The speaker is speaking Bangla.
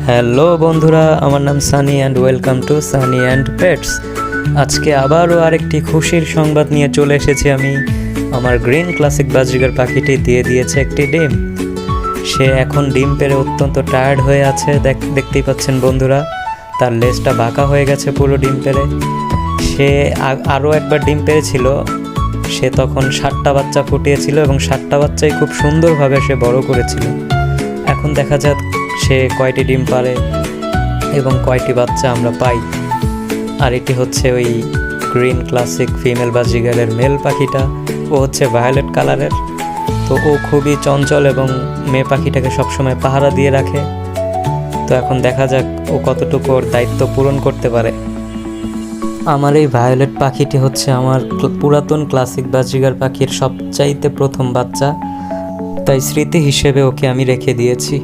হ্যালো বন্ধুরা, আমার নাম Sunny and welcome to Sunny and pets. আজকে আবারও আরেকটি খুশির সংবাদ নিয়ে চলে এসেছি আমি। আমার গ্রিন ক্লাসিক বাজরিগার পাখিটি দিয়ে দিয়েছে একটি ডিম। সে এখন ডিম পেড়ে অত্যন্ত টায়ার্ড হয়ে আছে, দেখতেই পাচ্ছেন বন্ধুরা। তার লেজটা বাঁকা হয়ে গেছে পুরো ডিম পেড়ে। সে আরও একবার ডিম পেড়েছিল। সে তখন 7টা বাচ্চা ফুটিয়েছিল এবং 7টা বাচ্চাই খুব সুন্দরভাবে সে বড় করেছিল। এখন দেখা যাক সে কয়টি ডিম পারে এবং কয়টি বাচ্চা আমরা পাই। আর এটি হচ্ছে ওই গ্রিন ক্লাসিক ফিমেল বাজরিগারের মেল পাখিটা। ও হচ্ছে ভায়োলেট কালারের। তো ও খুবই চঞ্চল এবং মেয়ে পাখিটাকে সবসময় পাহারা দিয়ে রাখে। তো এখন দেখা যাক ও কতটুকু ওর দায়িত্ব পূরণ করতে পারে। আমার এই ভায়োলেট পাখিটি হচ্ছে আমার পুরাতন ক্লাসিক বাজরিগার পাখির সবচাইতে প্রথম বাচ্চা, তাই স্মৃতি হিসেবে ওকে আমি রেখে দিয়েছি।